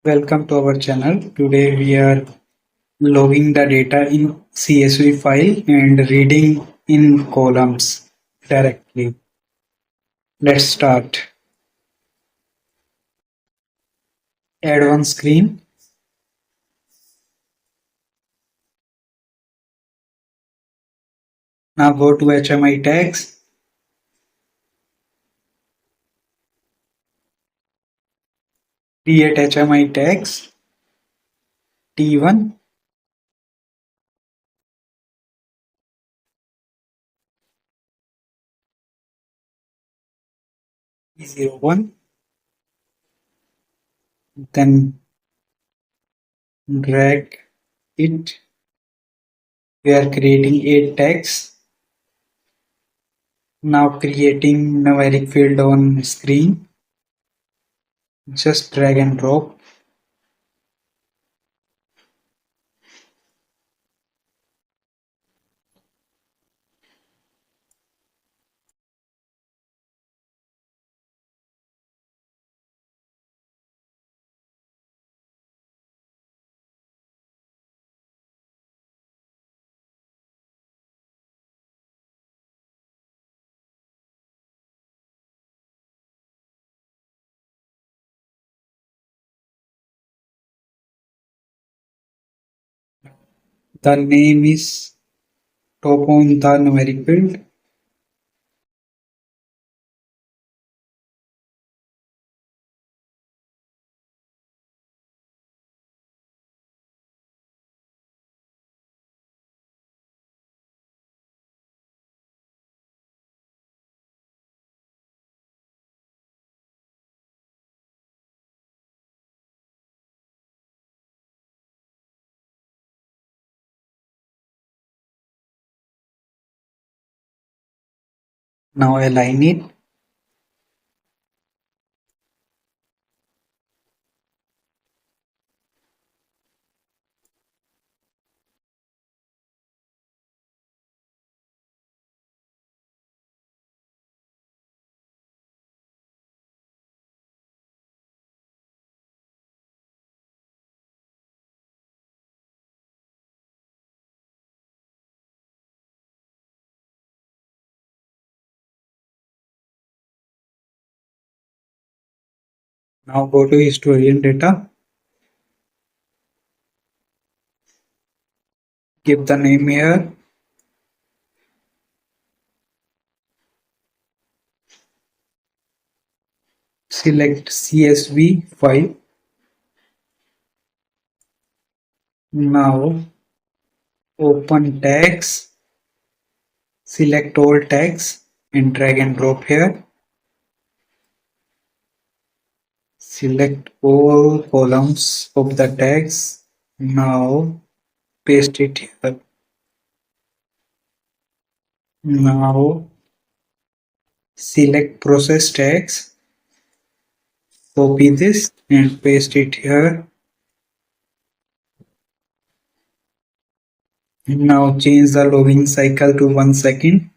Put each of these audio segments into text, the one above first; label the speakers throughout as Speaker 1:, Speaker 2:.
Speaker 1: Welcome to our channel. Today we are logging the data in CSV file and reading in columns directly. Let's start. Add one screen. Now go to HMI tags. Create HMI tags. T1, T01. Then drag it. We are creating 8 tags. Now creating numeric field on screen. Just drag and drop. The name is top on the numeric field. Now align it. Now go to historian data. Give the name here. Select CSV file. Now open tags. Select all tags and drag and drop here. Select all columns of the tags. Now paste it here. Now select process tags. Copy this and paste it here. Now change the logging cycle to 1 second.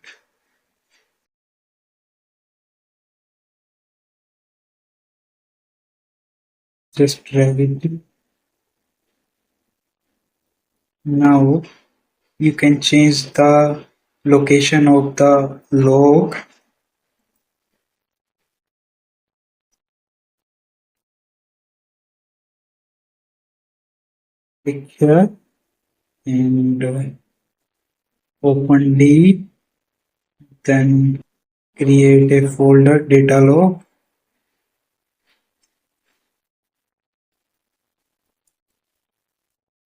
Speaker 1: Just drag it. Now you can change the location of the log. Click here and open D, then create a folder data log.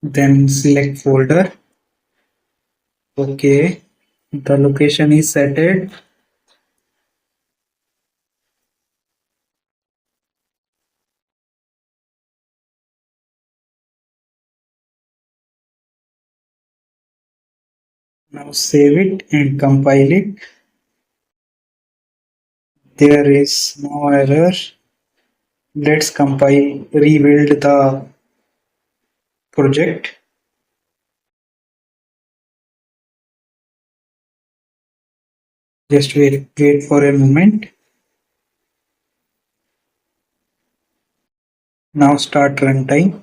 Speaker 1: Then select folder. Okay, the location is set. Now save it and compile it. There is no error. Let's compile, rebuild the project. Just wait for a moment. Now start runtime.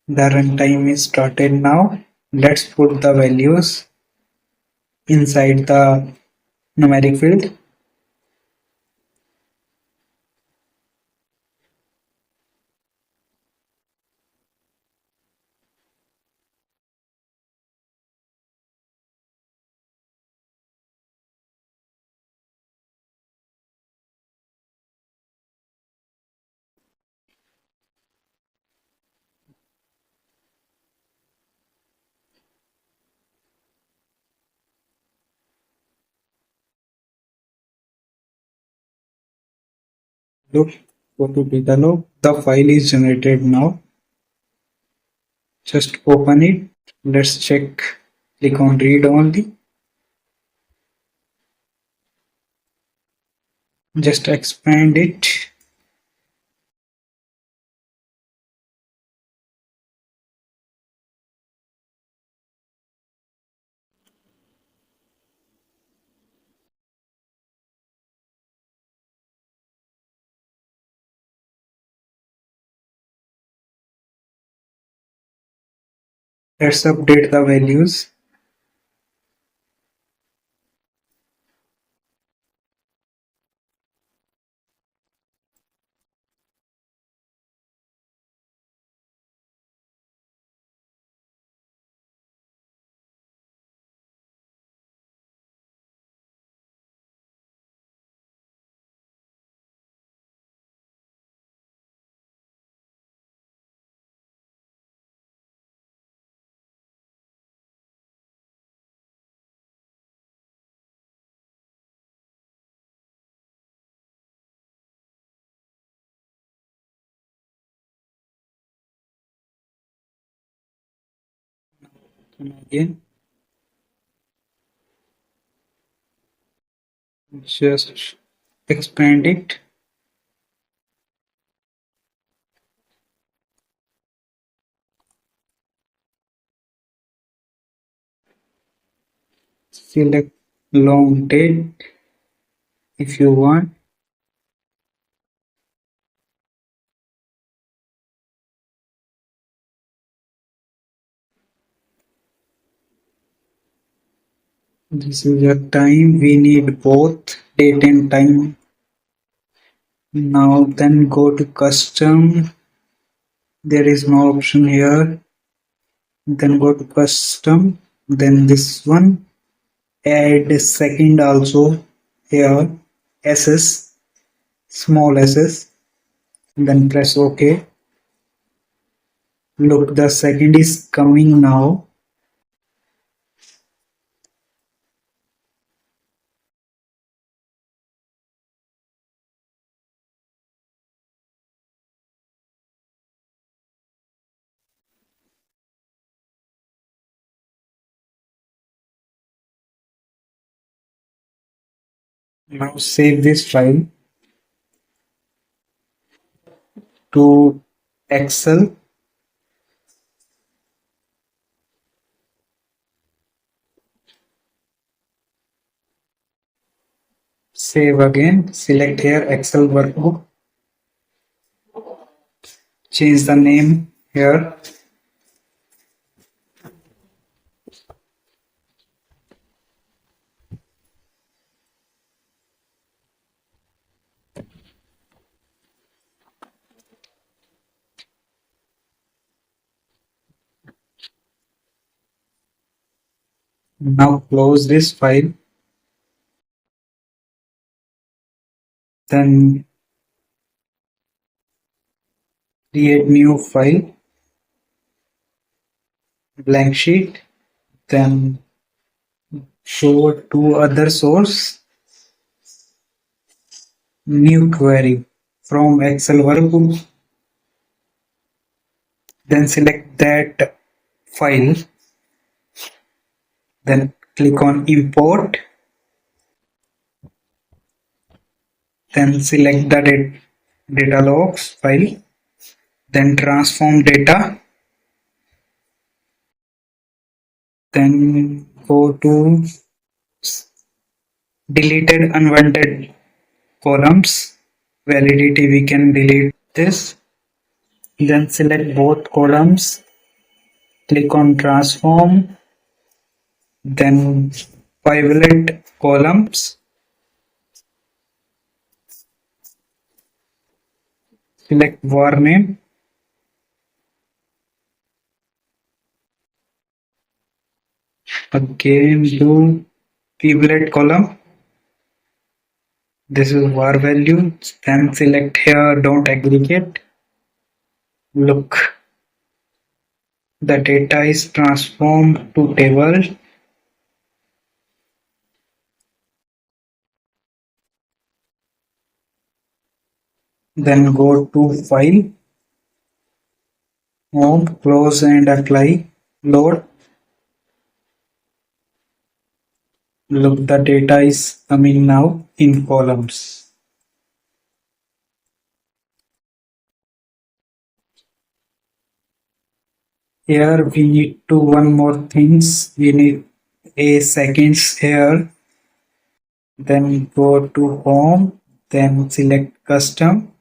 Speaker 1: The runtime is started now. Let's put the values inside the numeric field. Look, go to data log. The file is generated now. Just open it. Let's check. Click on read only. Just expand it. Let's update the values. And again, just expand it. Select long date if you want. This is the time. We need both date and time. Now then go to custom. There is no option here. Then go to custom. Then this one. Add a second also here. SS. Small SS. Then press OK. Look, the second is coming now. Now save this file to Excel. Save again. Select here Excel workbook. Change the name here. Now close this file. Then create new file, blank sheet. Then show to other source, new query from Excel workbook. Then select that file. Then click on import. Then select the data logs file. Then transform data. Then go to deleted unwanted columns. Validity, we can delete this. Then select both columns, click on transform, then pivot columns, select var name, again do pivot column. This is var value, then select here don't aggregate. Look, the data is transformed to table. Then go to file, home, close and apply, load. Look, the data is coming now in columns. Here we need to one more things. We need a seconds here. Then go to home. Then select custom.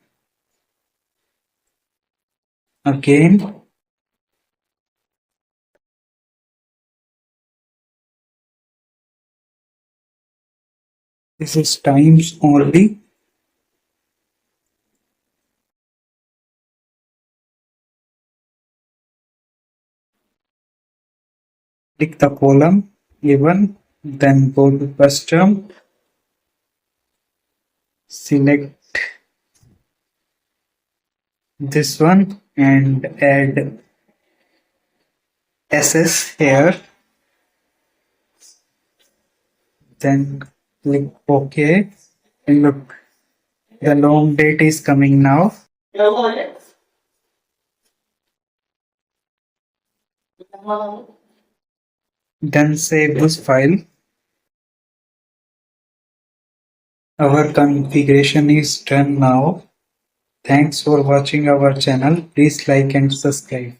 Speaker 1: Again. This is times only. Click the column even. Then go to custom. Select this one and add SS here. Then click OK. And look, the long date is coming now. Then save this file. Our configuration is done now. Thanks for watching our channel. Please like and subscribe.